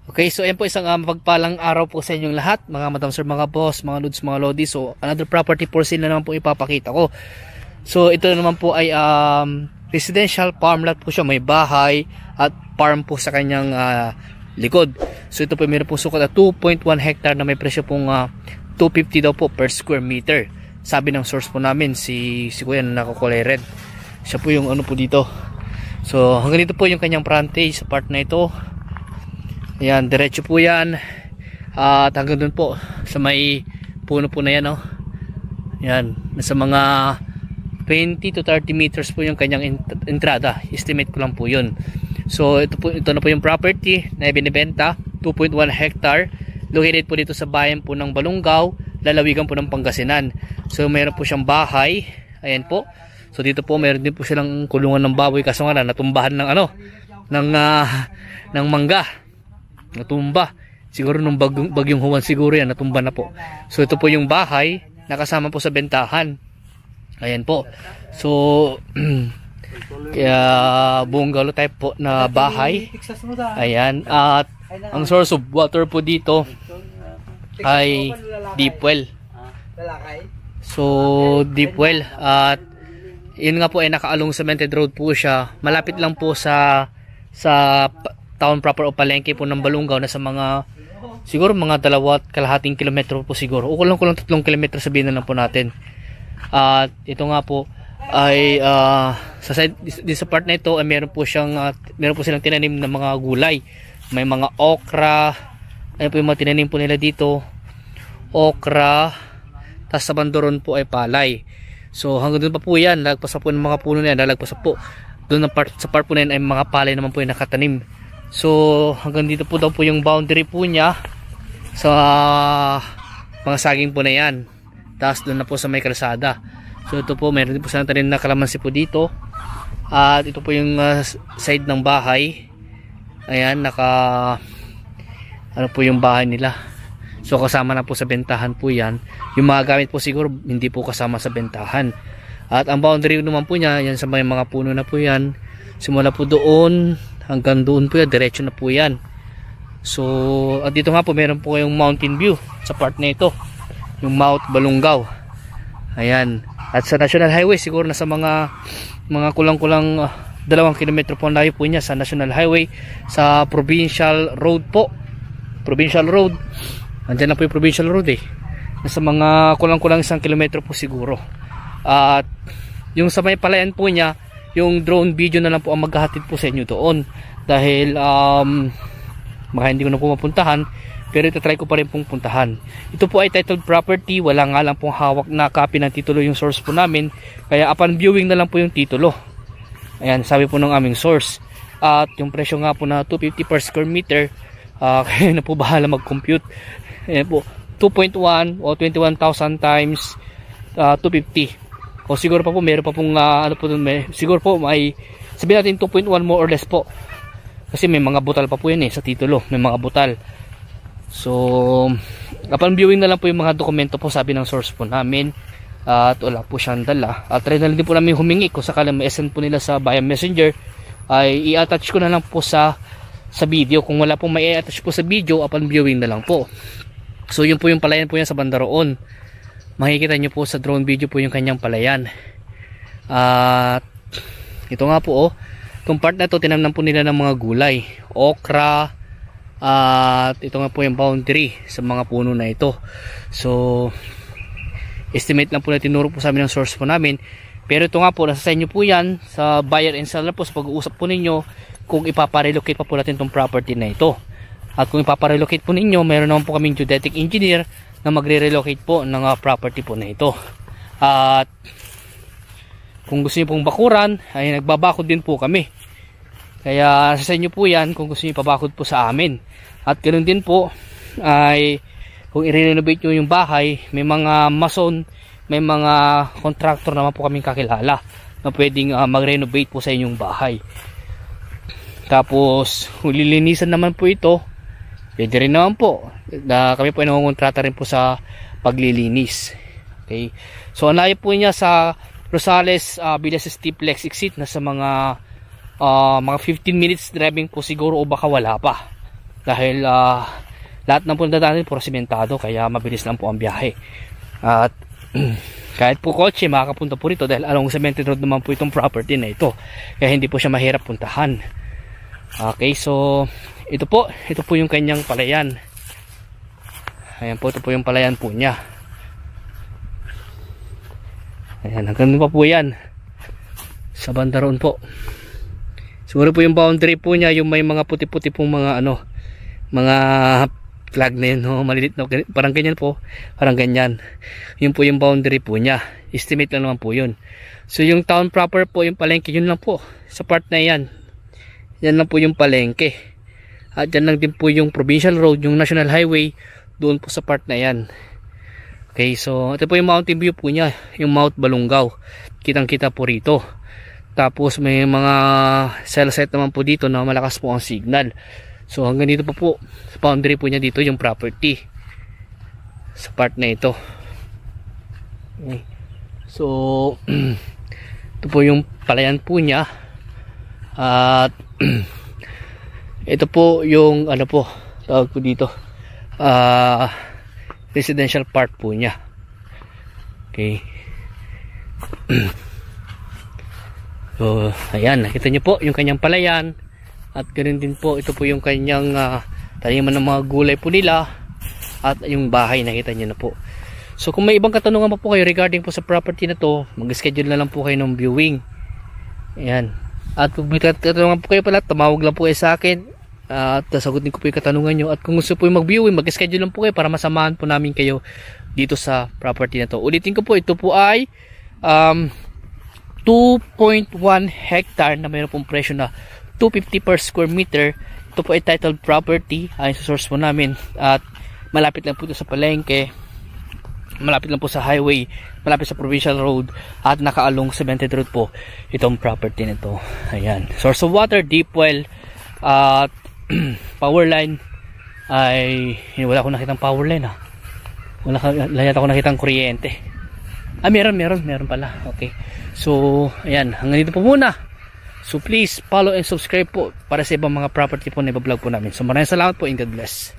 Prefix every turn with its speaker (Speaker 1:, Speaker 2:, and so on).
Speaker 1: Okay, so ayan po isang mapagpalang araw po sa inyong lahat, mga madam sir, mga boss, mga lods, mga lodi. So another property for sale na naman po ipapakita ko. So ito naman po ay residential farmland po siya, may bahay at farm po sa kanyang likod. So ito po meron po sukat at 2.1 hectare na may presyo pong 250 daw po per square meter. Sabi ng source po namin, si kuya na nakakulay red, siya po yung ano po dito. So hanggang dito po yung kanyang frontage sa part na ito. Ayan, diretso po yan at hanggang dun po sa may puno po na yan, oh. Ayan, nasa mga 20 to 30 meters po yung kanyang entrada. Estimate ko lang po yun. So ito na po yung property na ibinibenta, 2.1 hectare, located po dito sa bayan po ng Balungaw, lalawigan po ng Pangasinan. So mayroon po siyang bahay, ayan po. So dito po mayroon din po silang kulungan ng baboy, kaso nga natumbahan ng ng mangga. Natumba siguro nung bagyong Juan, siguro yan natumba na po. So ito po yung bahay nakasama po sa bentahan, ayan po. So kaya bungalow type po na bahay, ayan. At ang source of water po dito ay deep well. So deep well, at yun nga po ay nakaalong cemented road po siya. Malapit lang po sa town proper o palengke po ng Balungaw, na sa mga siguro mga 2.5 kilometro po siguro, o kulang 3 kilometro sabihin na lang po natin. At ito nga po ay sa side, sa part na ito ay meron po silang tinanim na mga gulay. May mga okra, ayun po yung mga tinanim po nila dito, okra, tas sa bandoron po ay palay. So hanggang doon pa po yan, lagpas pa po ng mga puno na yan, lalagpas pa po doon sa part po na yan ay mga palay naman po yung nakatanim. So hanggang dito po daw po yung boundary po niya sa mga saging po na yan, tapos doon na po sa may kalsada. So ito po meron din po sa tanim na kalamansi po dito. At ito po yung side ng bahay, ayan, ano po yung bahay nila. So kasama na po sa bentahan po yan. Yung mga gamit po siguro hindi po kasama sa bentahan. At ang boundary naman po niya, yan sa may mga puno na po yan, simula po doon hanggang doon po yan, diretso na po yan. So at dito nga po meron po kayong mountain view sa part na ito, yung Mount Balungaw, ayan. At sa National Highway siguro nasa mga kulang-kulang 2 kilometro po ang layo po niya sa National Highway. Sa Provincial Road po, Provincial Road, andyan na po yung Provincial Road nasa mga kulang-kulang 1 kilometro po siguro. At yung sa may palayan po niya, yung drone video na lang po ang maghahatid po sa inyo doon, dahil baka hindi ko na po mapuntahan, pero itatry ko pa rin pong puntahan. Ito po ay titled property, wala nga lang pong hawak na copy ng titulo yung source po namin, kaya upon viewing na lang po yung titulo. Ayan, sabi po ng aming source. At yung presyo nga po na 250 per square meter, kaya na po bahala mag-compute. Ayan po, 2.1 o 21,000 times 250. O siguro pa po meron pa pong ano po dun, siguro po may sabihin natin 2.1 more or less po, kasi may mga butal pa po yun sa titulo, may mga butal. So upon viewing na lang po yung mga dokumento po, sabi ng source po namin, at wala po siyang dala. At try na din po namin humingi kung sakala may send po nila sa via messenger, ay i-attach ko na lang po sa video. Kung wala pong may i-attach po sa video, upon viewing na lang po. So yun po yung palayan po yan sa banda roon. Makikita nyo po sa drone video po yung kanyang palayan. At ito nga po, itong part na ito tinamnan po nila ng mga gulay, okra, at ito nga po yung boundary sa mga puno na ito. So estimate lang po na tinuro po sa amin ng source po namin, pero ito nga po nasa sa inyo po yan, sa buyer and seller po, sa pag-uusap po ninyo kung ipaparelocate pa po natin itong property na ito. At kung ipaparelocate po ninyo, meron naman po kaming geodetic engineer na magre-relocate po ng property po na ito. At kung gusto niyo pong bakuran, ay nagbabakod din po kami. Kaya sa inyo po yan kung gusto niyo pabakod po sa amin. At ganoon din po ay kung i-renovate nyo yung bahay, may mga mason, may mga contractor naman po kaming kakilala na pwedeng mag-renovate po sa inyong bahay. Tapos kung lilinisan naman po ito, pwede rin naman po. Kami po ay nangungontrata rin po sa paglilinis. Okay. So ang layo po niya sa Rosales, Villas Stiplex exit na sa mga 15 minutes driving po siguro, o baka wala pa. dahil lahat ng punta natin puro simentado, kaya mabilis lang po ang biyahe. At kahit po kotse makakapunta po rito dahil along cemented road naman po itong property na ito, kaya hindi po siya mahirap puntahan. Okay, so ito po yung kanyang palayan. Ayan po, ito po yung palayan po niya. Ayan, hanggang pa po yan sa banda roon po. Siguro po yung boundary po niya, yung may mga puti-puti pong mga mga flag na yun, malilit na, parang ganyan po, parang ganyan. Yun po yung boundary po niya. Estimate lang naman po yun. So yung town proper po, yung palengke, yun lang po sa part na yan. Yan lang po yung palengke. At yan lang din po yung provincial road, yung national highway, doon po sa part na yan. Okay, so ito po yung mountain view po niya, yung Mount Balungaw. Kitang kita po rito. Tapos may mga cell site naman po dito na malakas po ang signal. So hanggang dito po sa boundary po niya dito yung property sa part na ito. Okay. So ito po yung palayan po niya. At ito po yung po tawag po dito, residential part po niya. Okay. So ayan, nakita niyo po yung kanyang palayan. At ganoon din po, ito po yung kanyang taniman ng mga gulay po nila. At yung bahay, nakita nyo na po. So kung may ibang katanungan pa po kayo regarding po sa property na to, mag-schedule na lang po kayo ng viewing. Ayan. At kung may katanungan po kayo pala, tumawag lang po kayo sa akin. At sasagutin ko po yung katanungan nyo. At kung gusto po yung mag-viewing, mag-schedule lang po kayo para masamahan po namin kayo dito sa property na to. Ulitin ko po, ito po ay 2.1 hectare na mayroon pong presyo na 250 per square meter. Ito po ay titled property ayon sa source po namin, at malapit lang po ito sa palengke, malapit lang po sa highway, malapit sa provincial road, at nakaalong cemented road po itong property nito. Ayan, source of water, deep well, at power line ay wala akong nakitang power line wala yata akong nakitang kuryente. Meron pala. Okay, so ayan, hanggang dito po muna. So please follow and subscribe po para sa ibang mga property po na i-vlog po namin. So maraming salamat po and God bless.